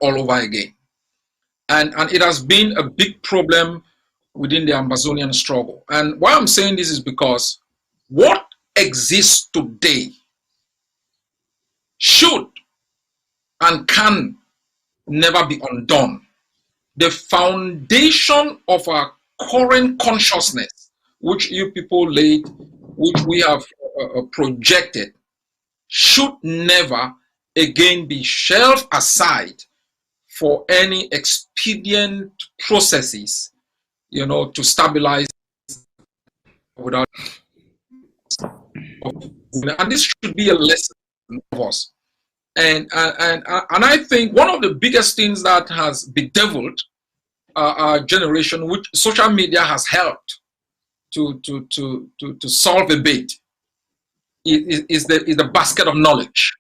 all over again. And it has been a big problem within the Amazonian struggle. And why I'm saying this is because what exists today should and can never be undone. The foundation of our current consciousness, which you people laid, which we have projected, should never again be shelved aside for any expedient processes, you know, to stabilize without. And this should be a lesson of us. And I think one of the biggest things that has bedeviled our generation, which social media has helped to solve a bit, is the basket of knowledge.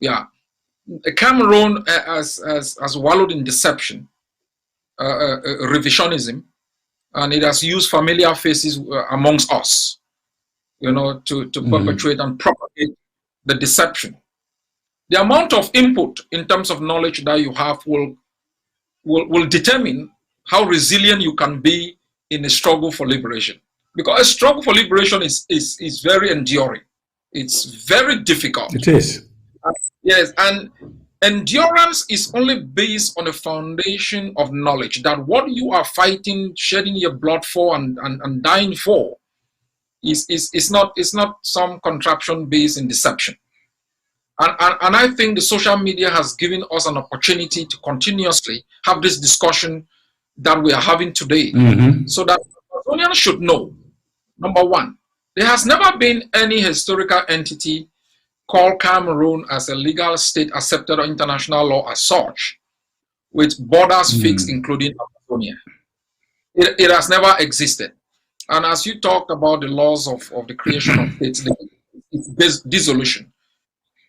Yeah, Cameroon has wallowed in deception, revisionism, and it has used familiar faces amongst us, you know, to perpetuate and propagate the deception. The amount of input in terms of knowledge that you have will determine how resilient you can be in a struggle for liberation. Because a struggle for liberation is very enduring. It's very difficult. It is. Yes, and endurance is only based on a foundation of knowledge that what you are fighting, shedding your blood for, and dying for is not some contraption based in deception. And I think the social media has given us an opportunity to continuously have this discussion that we are having today, so that Amazonians should know, number one, there has never been any historical entity called Cameroon as a legal state accepted on international law as such, with borders fixed, including Amazonia. It has never existed. And as you talked about the laws of the creation of states, it's dissolution.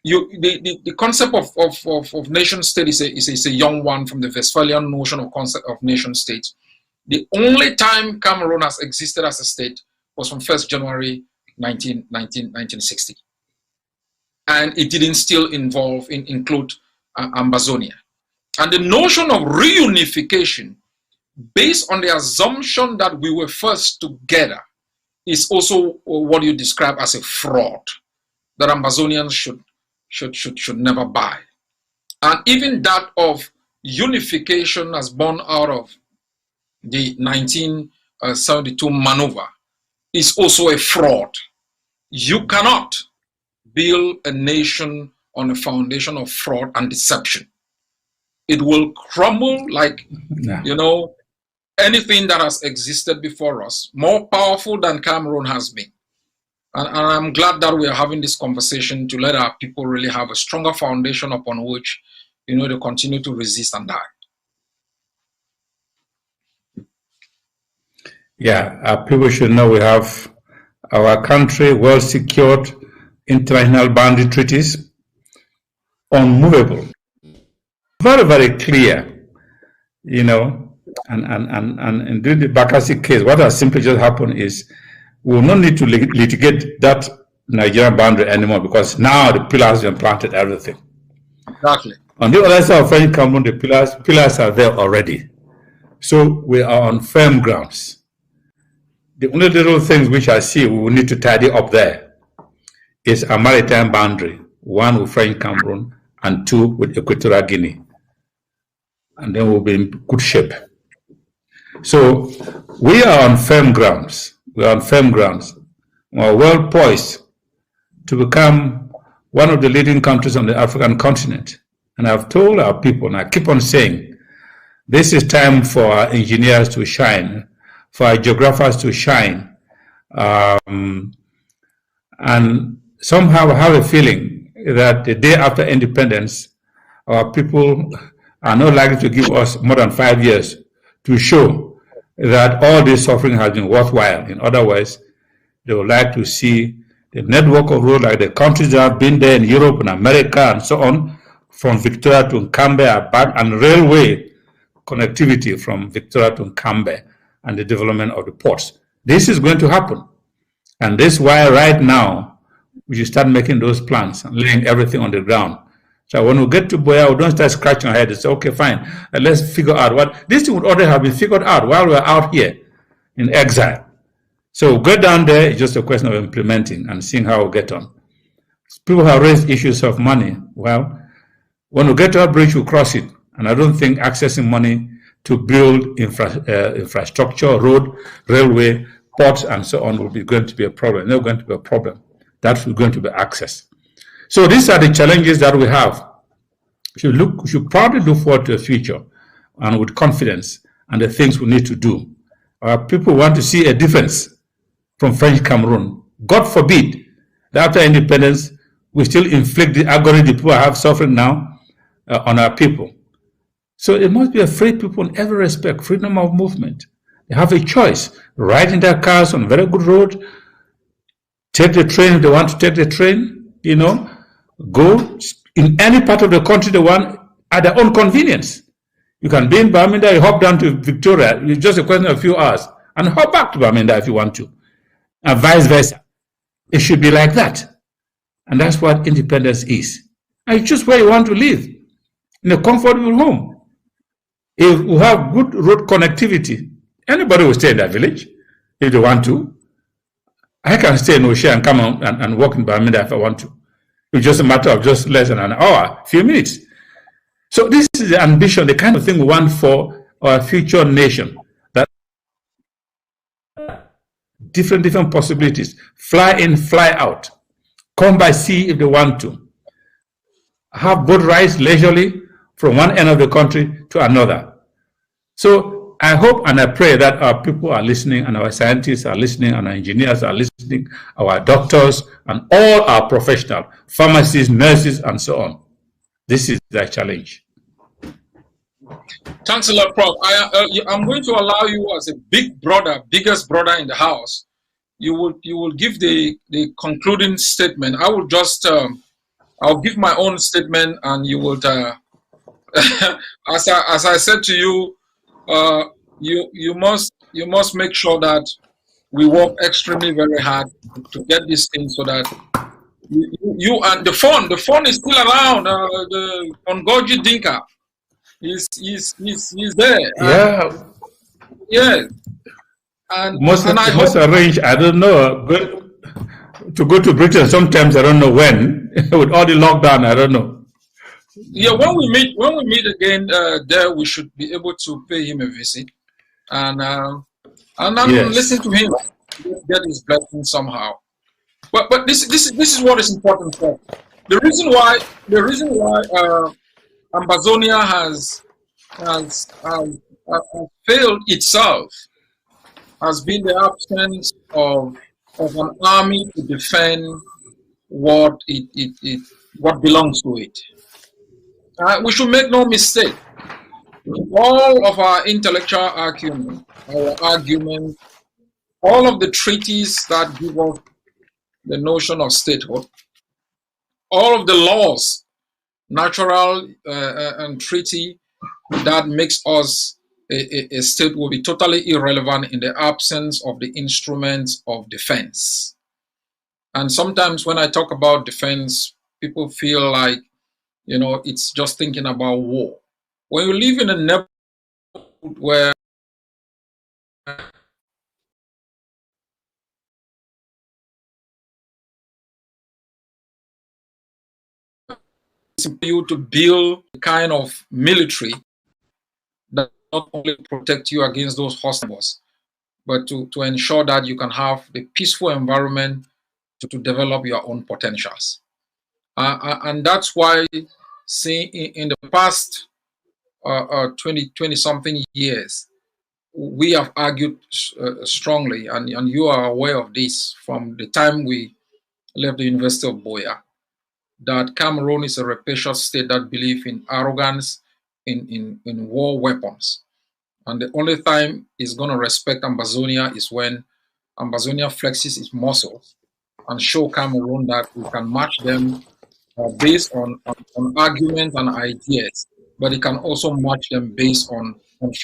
The concept of nation state is a young one from the Westphalian notion of concept of nation state. The only time Cameroon has existed as a state was from 1st January 1960. And it didn't still include Amazonia. And the notion of reunification based on the assumption that we were first together is also what you describe as a fraud that Amazonians should never buy. And even that of unification as born out of the 1972 maneuver is also a fraud. You cannot build a nation on a foundation of fraud and deception. It will crumble like, you know, anything that has existed before us, more powerful than Cameroon has been. And I'm glad that we are having this conversation to let our people really have a stronger foundation upon which, you know, they continue to resist and die. Yeah, our people should know we have our country well secured, international boundary treaties, unmovable, very, very clear, you know, and during the Bakassi case, what has simply just happened is we will not need to litigate that Nigerian boundary anymore because now the pillars have planted everything. Exactly. On the other side of French Cameroon, the pillars are there already. So we are on firm grounds. The only little things which I see we will need to tidy up there is a maritime boundary, one with French Cameroon and two with Equatorial Guinea. And then we'll be in good shape. So we are on firm grounds. We are on firm grounds. We are well poised to become one of the leading countries on the African continent. And I've told our people, and I keep on saying, this is time for our engineers to shine, for our geographers to shine. And somehow I have a feeling that the day after independence, our people are not likely to give us more than 5 years to show that all this suffering has been worthwhile. In other words, they would like to see the network of roads like the countries that have been there in Europe and America and so on, from Victoria to Nkambe back, and railway connectivity from Victoria to Nkambe and the development of the ports. This is going to happen. And this is why right now we should start making those plans and laying everything on the ground So when we get to Boya, we don't start scratching our head and say, okay, fine, let's figure out what. This thing would already have been figured out while we're out here in exile. So we'll go down there, it's just a question of implementing and seeing how we get on. People have raised issues of money. Well, when we get to our bridge, we'll cross it. And I don't think accessing money to build infrastructure, road, railway, ports, and so on will be going to be a problem. Not going to be a problem. That's going to be access. So these are the challenges that we have. We should probably look forward to the future and with confidence and the things we need to do. Our people want to see a difference from French Cameroon. God forbid that after independence, we still inflict the agony the people have suffering now on our people. So it must be a free people in every respect, freedom of movement. They have a choice, ride in their cars on a very good road, take the train if they want to take the train, go in any part of the country they want at their own convenience. You can be in Bamenda, you hop down to Victoria, it's just a question of a few hours, and hop back to Bamenda if you want to, and vice versa. It should be like that. And that's what independence is. And you choose where you want to live, in a comfortable home. If we have good road connectivity, anybody will stay in that village if they want to. I can stay in Osha and come on and walk in Bamenda if I want to. It's just a matter of just less than an hour, a few minutes. So this is the ambition, the kind of thing we want for our future nation. That different possibilities. Fly in, fly out. Come by sea if they want to. Have boat rides leisurely from one end of the country to another. So I hope and I pray that our people are listening, and our scientists are listening, and our engineers are listening, our doctors and all our professionals, pharmacists, nurses, and so on. This is the challenge. Thanks a lot, Prof. I'm going to allow you, as a big brother, biggest brother in the house, you will give the concluding statement. I will just I'll give my own statement, and you will as I said to you, you must make sure that we work extremely very hard to get this thing, so that you and the phone is still around. The Ongoji Dinka, he's there. Yeah. And I must arrange. I don't know, to go to Britain. Sometimes I don't know when. With all the lockdown, I don't know. Yeah, when we meet again, there we should be able to pay him a visit, and yes, listen to him, get his blessing somehow. But this is what is important for the reason why Ambazonia has failed itself has been the absence of an army to defend what belongs to it. We should make no mistake. All of our intellectual argument, all of the treaties that give us the notion of statehood, all of the laws, natural and treaty that makes us a state will be totally irrelevant in the absence of the instruments of defense. And sometimes when I talk about defense, people feel like, it's just thinking about war. When you live in a neighborhood where it's for you to build a kind of military that not only protect you against those hostiles, but to ensure that you can have the peaceful environment to develop your own potentials. And that's why, see, in the past 20 something years, we have argued strongly, and you are aware of this from the time we left the University of Boya, that Cameroon is a rapacious state that believes in arrogance, in war weapons. And the only time it's going to respect Ambazonia is when Ambazonia flexes its muscles and show Cameroon that we can match them based on arguments and ideas, but it can also match them based on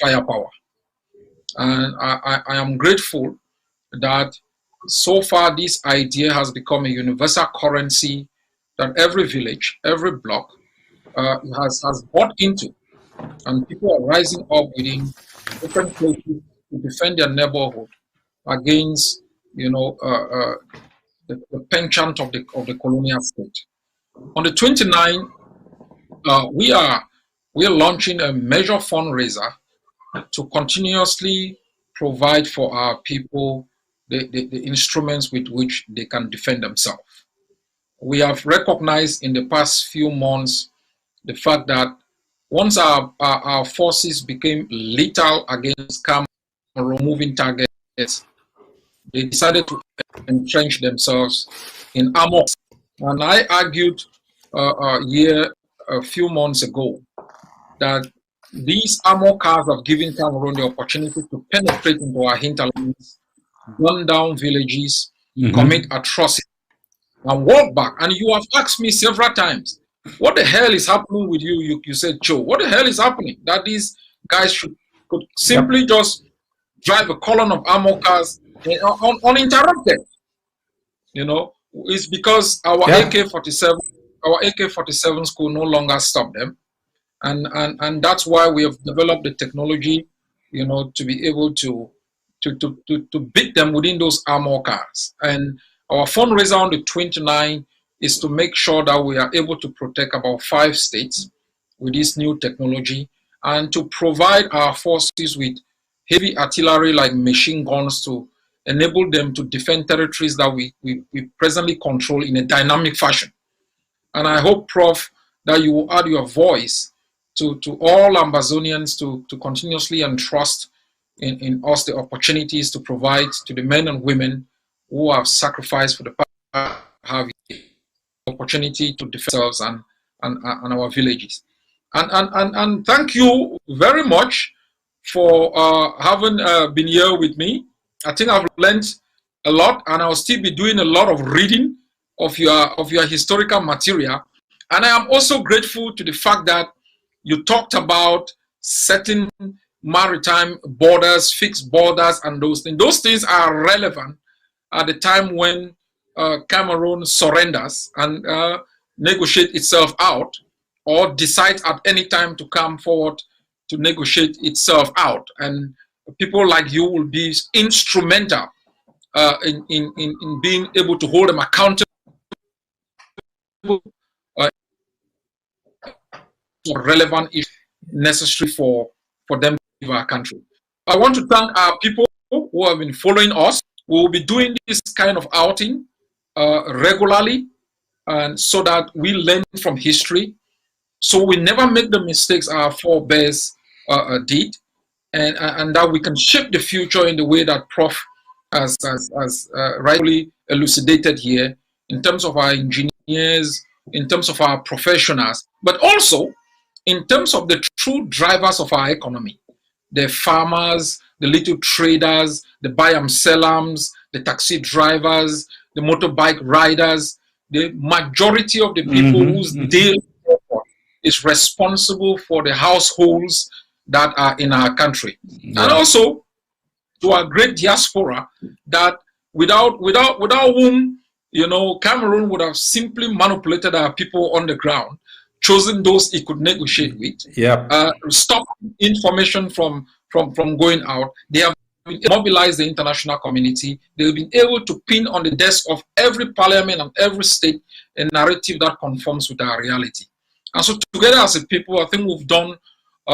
firepower. And I am grateful that so far this idea has become a universal currency that every village, every block, has bought into, and people are rising up within different places to defend their neighborhood against, the penchant of the colonial state. On the 29th, we are launching a major fundraiser to continuously provide for our people the instruments with which they can defend themselves. We have recognized in the past few months the fact that once our forces became lethal against Cameroon moving targets, they decided to entrench themselves in armor. And I argued a few months ago that these armor cars have given Cameroon the opportunity to penetrate into our hinterlands, burn down villages, commit atrocities, and walk back. And you have asked me several times, what the hell is happening with you? You said, Cho, what the hell is happening? That these guys could simply just drive a column of armor cars uninterrupted. It's because our AK-47s could no longer stop them. And that's why we have developed the technology, to be able to beat them within those armor cars. And our fundraiser on the 29th is to make sure that we are able to protect about 5 states with this new technology, and to provide our forces with heavy artillery like machine guns to enable them to defend territories that we presently control in a dynamic fashion. And I hope, Prof, that you will add your voice to all Ambazonians to continuously entrust in us the opportunities to provide to the men and women who have sacrificed for the past have the opportunity to defend themselves and our villages. And thank you very much for having been here with me. I think I've learned a lot, and I'll still be doing a lot of reading of your historical material. And I am also grateful to the fact that you talked about setting maritime borders, fixed borders, and those things. Those things are relevant at the time when Cameroon surrenders and negotiates itself out, or decides at any time to come forward to negotiate itself out. And people like you will be instrumental in being able to hold them accountable for relevant issues necessary for them to leave our country. I want to thank our people who have been following us. We will be doing this kind of outing regularly, and so that we learn from history, so we never make the mistakes our forebears did, and that we can shape the future in the way that Prof has rightly elucidated here, in terms of our engineers, in terms of our professionals, but also in terms of the true drivers of our economy, the farmers, the little traders, the bayam-selams, the taxi drivers, the motorbike riders, the majority of the people whose daily effort is responsible for the households that are in our country. And also to our great diaspora, that without whom, Cameroon would have simply manipulated our people on the ground, chosen those it could negotiate with, stop information from going out. They have mobilized the international community. They've been able to pin on the desk of every parliament and every state a narrative that conforms with our reality. And so together as a people, I think we've done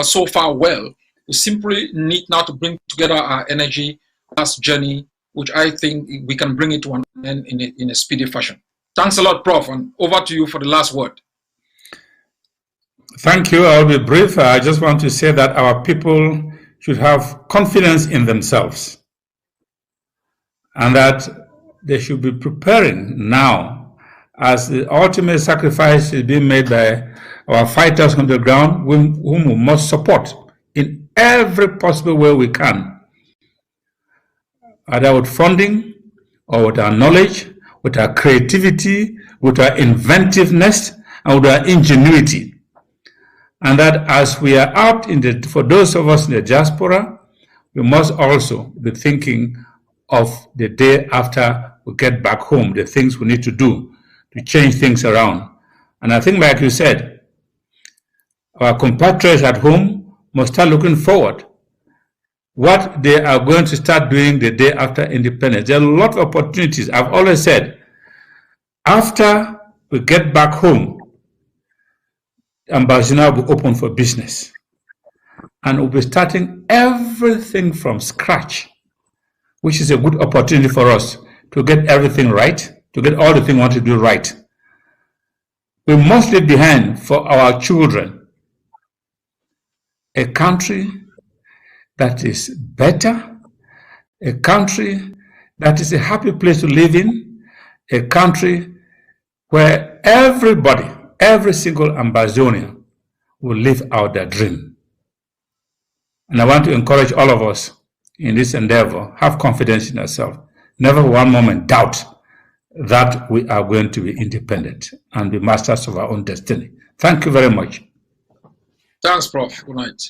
so far well. We simply need now to bring together our energy, this journey, which I think we can bring it to an end in a speedy fashion. Thanks a lot, Prof, and over to you for the last word. Thank you. I'll be brief. I just want to say that our people should have confidence in themselves, and that they should be preparing now, as the ultimate sacrifice is being made by our fighters on the ground, whom we must support in every possible way we can, either with funding or with our knowledge, with our creativity, with our inventiveness, and with our ingenuity. And that as we are out for those of us in the diaspora, we must also be thinking of the day after we get back home, the things we need to do to change things around. And I think, like you said, Our compatriots at home must start looking forward. What they are going to start doing the day after independence. There are a lot of opportunities. I've always said, after we get back home, Ambazina will be open for business. And we'll be starting everything from scratch, which is a good opportunity for us to get everything right, to get all the things we want to do right. We must leave behind for our children a country that is better, a country that is a happy place to live in, a country where everybody, every single Ambazonian will live out their dream. And I want to encourage all of us in this endeavor, have confidence in ourselves. Never one moment doubt that we are going to be independent and be masters of our own destiny. Thank you very much. Thanks, Prof. Good night.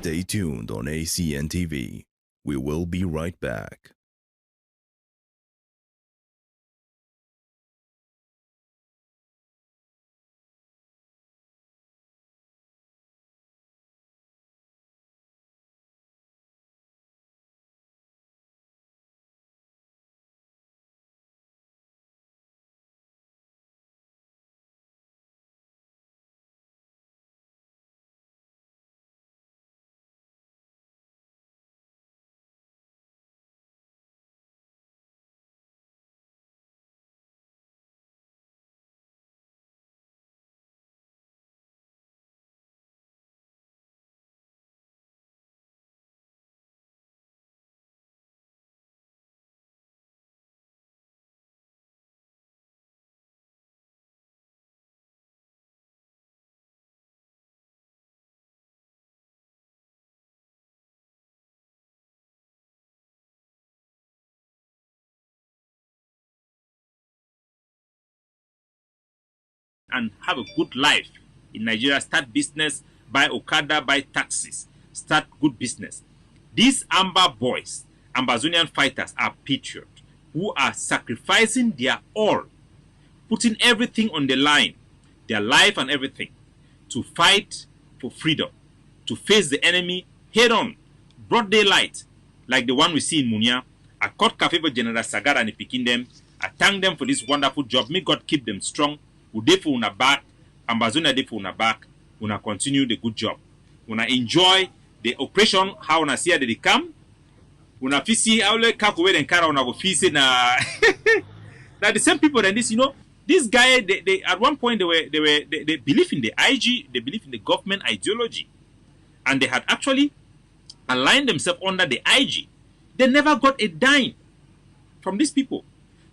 Stay tuned on ACN TV. We will be right back. And have a good life in Nigeria. Start business, buy Okada, buy taxis, start good business. These Amber boys, Ambazonian fighters, are patriots. who are sacrificing their all, putting everything on the line, their life and everything, to fight for freedom, to face the enemy head on, broad daylight, like the one we see in Munya. I caught cafe for General Sagar and picking them. I thank them for this wonderful job. May God keep them strong. Ude for una back, Ambazonia de for una back. Una continue the good job. Una enjoy the operation. How una see how they come. Una fisi aule kakuwe den kara una go fisi na. Now the same people and this, this guy they at one point they believe in the IG, they believe in the government ideology, and they had actually aligned themselves under the IG. They never got a dime from these people.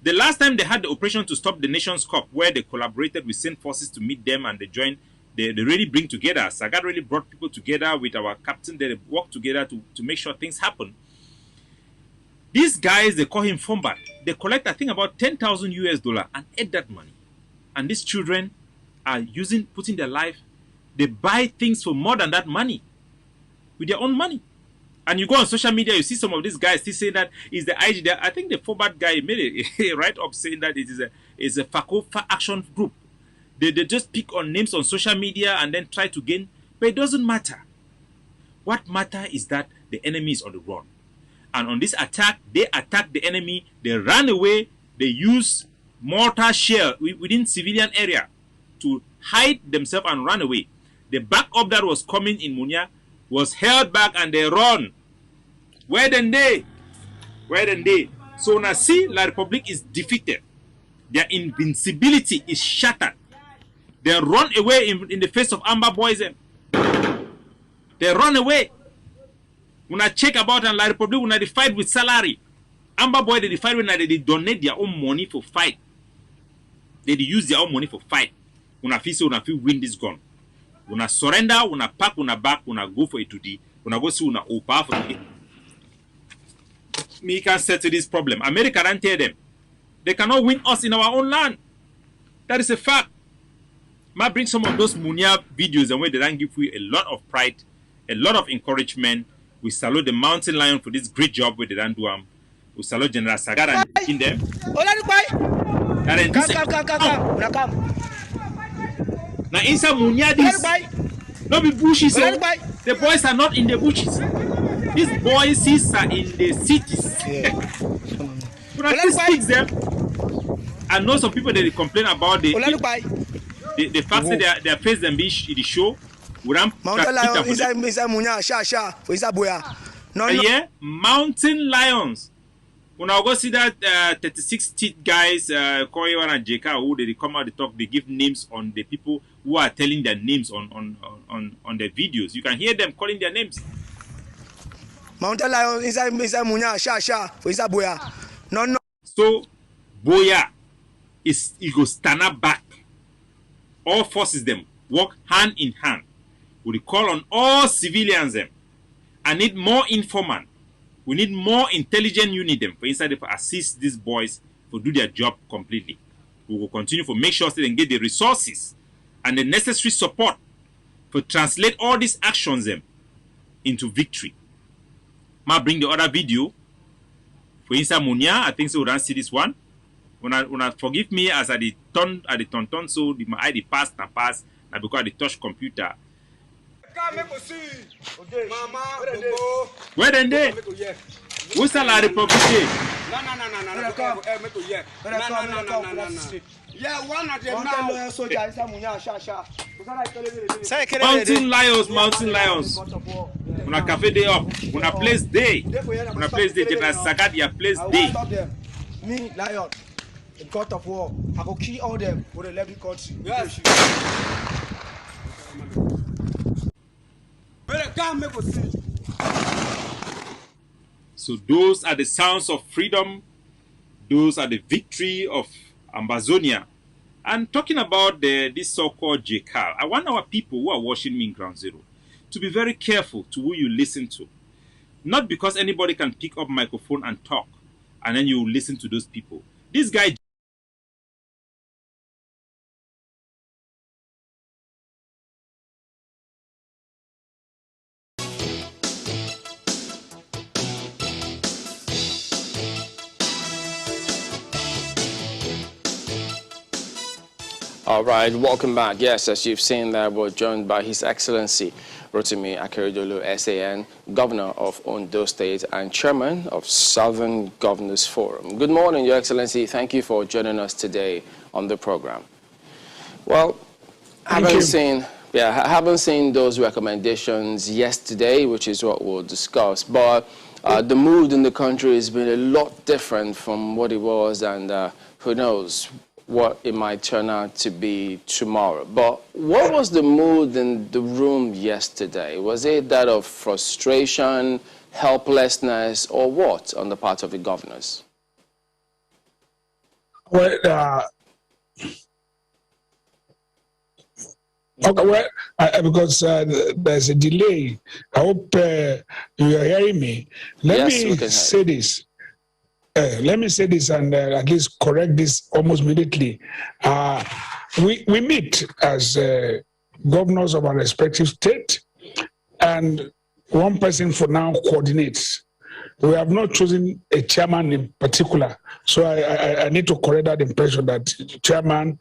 The last time they had the operation to stop the Nations Cup, where they collaborated with Saint Forces to meet them and they joined, they really bring together. Sagat really brought people together with our captain. They work together to make sure things happen. These guys, they call him Fombat. They collect, I think, about 10,000 US dollar and eat that money. And these children are putting their life, they buy things for more than that money with their own money. And you go on social media, you see some of these guys still saying that is the IG. I think the Fombat guy made a write-up saying that it is a Fakofa action group. They just pick on names on social media and then try to gain, but it doesn't matter. What matters is that the enemy is on the run. And on this attack, they attack the enemy, they run away, they use mortar shell within civilian area to hide themselves and run away. The backup that was coming in Munya was held back and they run. Where then they? So now see, La Republic is defeated. Their invincibility is shattered. They run away in the face of Amber Boys. They run away. When I check about and La Republic, when they fight with salary, Amber Boy they fight when they donate their own money for fight. They use their own money for fight. When I feel win this gun. When I surrender, when I pack, when I back, when I go for it today, when I go see when I open for it. Me can settle this problem. America don't tell them. They cannot win us in our own land. That is a fact. Might bring some of those Munya videos and where they don't give you a lot of pride, a lot of encouragement. We salute the mountain lion for this great job where they don't do. We salute General Sagar and in them. Come. Now inside Munya this, not be bushes. The boys are not in the bushes. These boys are in the cities. But I still speak them. I know some people they complain about the fact that their face them be the show. Mountain lions inside Munya, inside Boya. Yeah, mountain lions. When I go see that 36 teeth guys, Koyewan and Jeka, who they come out, they talk, they give names on the people who are telling their names on their videos. You can hear them calling their names. Mountain lion inside Munya, inside Boya. No. So Boya it goes stand up back. All forces them work hand in hand. We call on all civilians them. I need more informant. We need more intelligent unit them for inside to assist these boys to do their job completely. We will continue to make sure they get the resources and the necessary support to translate all these actions them into victory. Might bring the other video for inside Munya. I think so. We don't see this one. When I forgive me as I the turn so my eye the pass now because I the touch computer. Where then they? Who's the La Republic? No. Yeah, one of them Mountain lions. When a cafe day up, when a place day, General Sagat, your place day. Me, lion, the god of war. I will kill all them for the 11 country. Yes. So those are the sounds of freedom. Those are the victory of Ambazonia. And talking about this so-called JCAL, I want our people who are watching me in Ground Zero to be very careful to who you listen to. Not because anybody can pick up microphone and talk, and then you listen to those people. This guy All right, welcome back. Yes, as you've seen there, we're joined by His Excellency Rotimi Akeredolu, SAN, Governor of Ondo State and Chairman of Southern Governors Forum. Good morning, Your Excellency. Thank you for joining us today on the program. Well, I haven't seen those recommendations yesterday, which is what we'll discuss, but the mood in the country has been a lot different from what it was, and who knows what it might turn out to be tomorrow. But what was the mood in the room yesterday? Was it that of frustration, helplessness, or what on the part of the governors? Well, because there's a delay. I hope you are hearing me. Let me say this. Let me say this and at least correct this almost immediately. We meet as governors of our respective state, and one person for now coordinates. We have not chosen a chairman in particular, so I need to correct that impression that chairman.